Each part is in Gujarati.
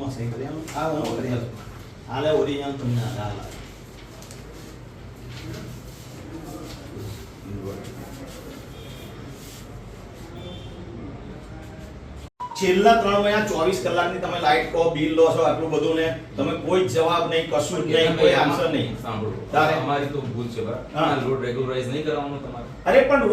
માં સહી કરી આ ઓરિજિનલ આલે ઓરિજિનલ તમને આધાર લાગે છેલ્લા 3 મહિના 24 કલાકની તમે લાઈટ કો બિલ લો છો આટલું બધું ને તમે કોઈ જવાબ નહીં કશું જ નહીં કોઈ આન્સર નહીં સાંભળો તારે અમારી તો ભૂલ છે બરાબર લોડ રેગ્યુલરાઇઝ નહીં કરવાનું તમારે અરે પણ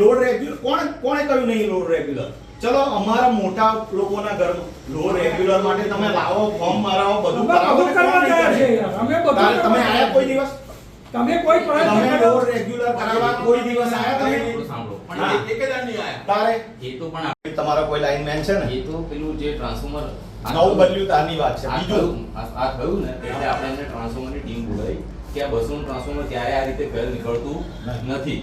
લોડ રેગ્યુલર કોણે કહ્યું નહીં લોડ રેગ્યુલર ચલો અમારા મોટા લોકોના ઘરમાં લોડ રેગ્યુલર માટે તમે લાવો ફોર્મ મારાવો બધું કરાવો કરવા ગયા છે યાર અમે બધું તમે આયા કોઈ દિવસ તમે કોઈ પ્રયત્ન તમે કર્યો? લોડ રેગ્યુલર કરાવવા કોઈ દિવસ આયા તમે સાંભળો હા. પણ એક જ નહીં આયા તારે એ તો પણ તમારો કોઈ લાઈનમેન છે ને એ તો પેલું જે ટ્રાન્સફોર્મર નવું બદલ્યું તારની વાત છે બીજું આ થયું ને એટલે આપણે એમને ટ્રાન્સફોર્મરની ટીમ બોલાવી કે આ બસનું ટ્રાન્સફોર્મર ત્યારે આ રીતે ફેલ નીકળતું નથી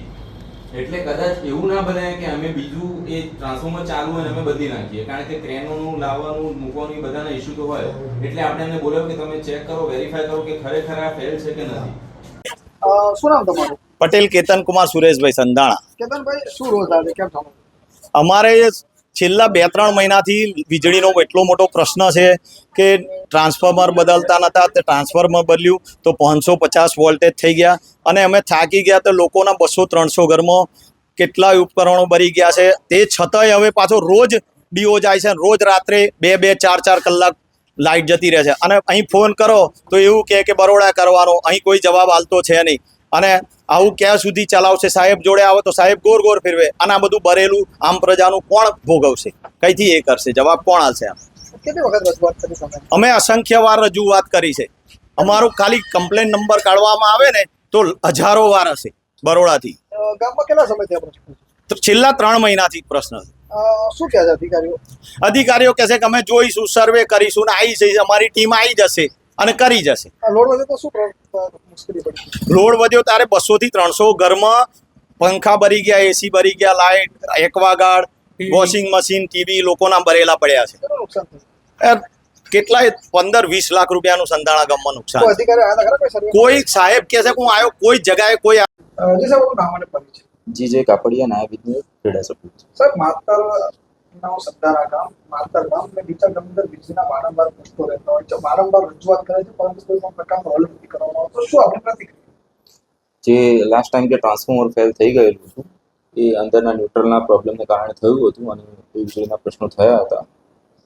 એટલે કદાચ એવું ના બને કે અમે બીજું એ ટ્રાન્સફોર્મર ચાલુ હોય ને અમે બદલી નાખીએ કારણ કે ક્રેનોનું લાવવાનું મૂકવાનું એ બધાના ઇશ્યુ તો હોય એટલે આપણે એમને બોલાવ્યું કે તમે ચેક કરો વેરીફાઈ કરો કે ખરેખર આ ફેલ છે કે નથી શું નામ તમારું? પટેલ કેતન કુમાર સુરેશભાઈ સંધાણા કેતનભાઈ, શું રોજ આવે કેમ થવાનું? અમારે છેલ્લા 2-3 મહિનાથી વીજળીનો એટલો મોટો પ્રશ્ન છે કે ટ્રાન્સફોર્મર બદલતા નતા તે ટ્રાન્સફોર્મર બદલ્યું તો 550 વોલ્ટેજ થઈ ગયા અને અમે થાકી ગયા તો લોકોના 200-300 ઘરમાં કેટલાય ઉપકરણો બળી ગયા છે તે છતાંય હવે પાછો રોજ ડીઓ જાય છે રોજ રાત્રે 2-4 કલાક લાઇટ જતી રહે છે અને અહીં ફોન કરો તો એવું કહે કે બરોડા કરવાનો અહીં કોઈ જવાબ આલતો છે નહીં અને આવું ક્યાં સુધી ચલાવશે સાહેબ જોડે આવે તો સાહેબ ગોર ગોર ફેરવે અને આ બધું ભરેલું આમ પ્રજાનું કોણ ભોગવશે કઈથી એ કરશે જવાબ કોણ આલશે આમ કેટલી વખત રજૂઆત કરી તમે? અમે અસંખ્ય વાર રજૂઆત કરી છે અમારું ખાલી કમ્પ્લેન નંબર કાઢવામાં આવે ને તો હજારો વાર હશે બરોડાથી ગામમાં કેટલા સમયથી આ પ્રશ્ન છે? તો છેલ્લા 3 મહિનાથી પ્રશ્ન છે શું કહે છે અધિકારીઓ? અધિકારીઓ કહે છે કે અમે જોઈશું સર્વે કરીશું ને આવી જશે અમારી ટીમ આવી જશે અને કરી જશે આ લોડ વધે તો શું મુશ્કેલી પડી? લોડ વધ્યો ત્યારે 200-300 ઘરમાં પંખા ભરી ગયા એસી ભરી ગયા લાઇટ એક્વાગાર્ડ વોશિંગ મશીન ટીવી લોકોના ભરેલા પડ્યા છે કેટલું નુકસાન થયું? કેટલાય 15-20 લાખ રૂપિયાનું સંધાણા ગામમાં નુકસાન કોઈ અધિકારી આયા હતા ખરા? કોઈ સર્વે? કોઈ સાહેબ કહે છે કે હું આવ્યો કોઈ જગાએ કોઈ જી સાહેબ, આપણું નામ અને પરિચય. જીજે કાપડિયા નાયબ ઇજનેર ક્રીડા સમિતિ. સાહેબ, માતર નો સંધારા ગામ માતર ગામ ને બીજા ગામની અંદર વીજળીના વારંવાર પ્રશ્નો રહેતા હોય છે, વારંવાર રજૂઆત કરે છે પરંતુ કોઈ પણ પ્રકારનો હલ નથી કરવામાં આવતો. શું આપણી પ્રતિક્રિયા? જે લાસ્ટ ટાઈમ જે ટ્રાન્સફોર્મર ફેલ થઈ ગયેલું હતું એ અંદરના ન્યુટ્રલના પ્રોબ્લેમને કારણે થયું હતું અને એ વીજળીના પ્રશ્નો થયા હતા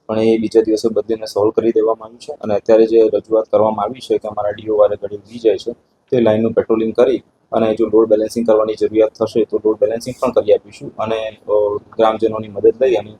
પણ એ બીજા દિવસે બદલીને સોલ્વ કરી દેવામાં આવ્યું છે અને અત્યારે જે રજૂઆત કરવામાં આવી છે કે અમારા ડીઓ વારે ઘડી ઉડી જાય છે તે લાઇનનું પેટ્રોલિંગ કરી અને જો લોડ બેલેન્સિંગ કરવાની જરૂરિયાત થશે તો લોડ બેલેન્સિંગ પણ કરી આપીશું અને ગ્રામજનોની મદદ લઈ અને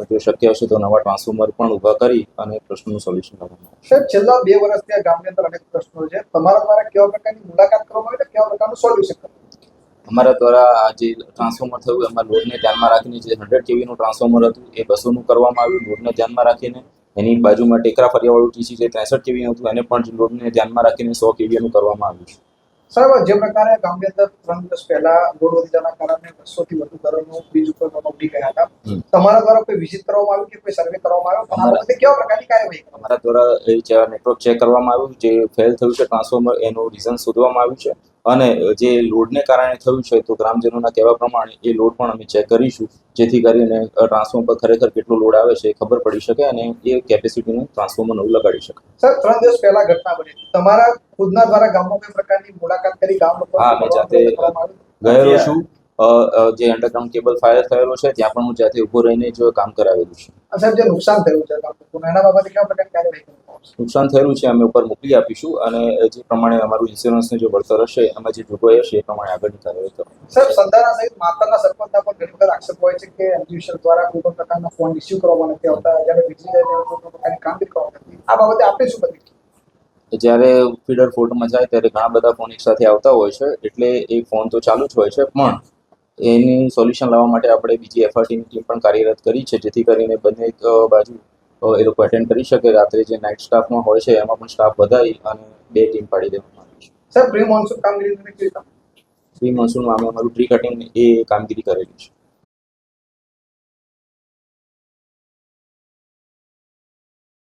જો શક્ય હશે તો નવા ટ્રાન્સફોર્મર પણ ઊભા કરી અને પ્રશ્નનું સોલ્યુશન લાવવામાં આવશે. સાહેબ, છેલ્લા 2 વર્ષથી આ ગામની અંદર અનેક પ્રશ્નો છે. તમારા દ્વારા કેવા પ્રકારની મુલાકાત કરવામાં આવે કેવા પ્રકારનું સોલ્યુશન કરવામાં આવે? અમારા દ્વારા આ જે ટ્રાન્સફોર્મર થયું એમાં લોડને ધ્યાનમાં રાખીને જે 100 kVનું ટ્રાન્સફોર્મર હતું એ 200નું કરવામાં આવ્યું લોડને ધ્યાનમાં રાખીને એની બાજુમાં ટેકરા ફરિયાવાળું ટીસી જે 63 kVનું હતું એને પણ લોડને ધ્યાનમાં રાખીને 100 kVનું કરવામાં આવ્યું છે. સાહેબ, જે પ્રકારે ગામની અંદર 3 દિવસ પહેલા લોડ વધી જવાના કારણે 200 થી વધુ ઘરોનું બીજ ઉપકરણો ઉડી ગયા હતા, તમારા દ્વારા કોઈ વિઝિટ કરવામાં આવ્યું કે કોઈ સર્વે કરવામાં આવ્યો? આ બાબતે કેવા પ્રકારની કાર્યવાહી કરવામાં અમારા દ્વારા એ જે નેટવર્ક ચેક કરવામાં આવ્યું જે ફેલ થયું છે ટ્રાન્સફોર્મર એનું રીઝન શોધવામાં આવ્યું છે અને જે લોડને કારણે થયું છે તો ગ્રામજનોના કહેવા પ્રમાણે એ લોડ પણ અમે ચેક કરીશું જેથી કરીને ટ્રાન્સફોર્મર પર ખરેખર કેટલો લોડ આવે છે એ ખબર પડી શકે અને એ કેપેસિટીનું ટ્રાન્સફોર્મર નવું લગાડી શકે. સાહેબ, 3 દિવસ પહેલા ઘટના બની તમારા ખુદના દ્વારા ગામમાં કોઈ પ્રકારની મુલાકાત કરી ગામ લોકો હા, મેં જાતે ગયેલો છું. જે અંડરગ્રાઉન્ડ કેબલ ફાયર થયેલો છે ત્યાં પણ હું જાતે ઊભો રહીને જો કામ કરાવેલું છે. સાહેબ, જે નુકસાન થયું છે ગામ લોકોને એના બાબતે કેવા પ્રકારની કાર્યવાહી કરવામાં આવશે? નુકસાન થયેલું છે અમે ઉપર મોકલી આપીશું અને જે પ્રમાણે અમારું ઇન્સ્યોરન્સનું જે વળતર હશે એમાં જે જોગવાઈ હશે એ પ્રમાણે આગળની કાર્યવાહી કરવાની. સાહેબ, સંધારા સહિત માતાના સરપંચના પણ ઘણી વખત આક્ષેપ હોય છે કે એમજીવીસીએલ દ્વારા કોઈ પણ પ્રકારના ફોન ઇસ્યુ કરવામાં નથી આવતા, જ્યારે વીજળી જાય ત્યારે કોઈ પણ પ્રકારની કામગીરી કરવામાં નથી. આ બાબતે આપણે શું કરીએ? જ્યારે ફીડર ફોલ્ટમાં જાય ત્યારે ઘણા બધા ફોન એકસાથે આવતા હોય છે એટલે એ ફોન તો ચાલુ જ હોય છે પણ એની સોલ્યુશન લાવવા માટે આપણે બીજી એફઆરટીની ટીમ પણ કાર્યરત કરી છે જેથી કરીને બંને બાજુ એ લોકો અટેન્ડ કરી શકે. રાત્રે જે નાઇટ સ્ટાફમાં હોય છે એમાં પણ સ્ટાફ વધારી અને 2 ટીમ પાડી દેવામાં આવી છે. સાહેબ, પ્રી મોન્સૂન કામગીરી તમે કેવી રીતે? પ્રી મોન્સૂનમાં અમે અમારું ટ્રી કટિંગ એ કામગીરી કરેલી છે.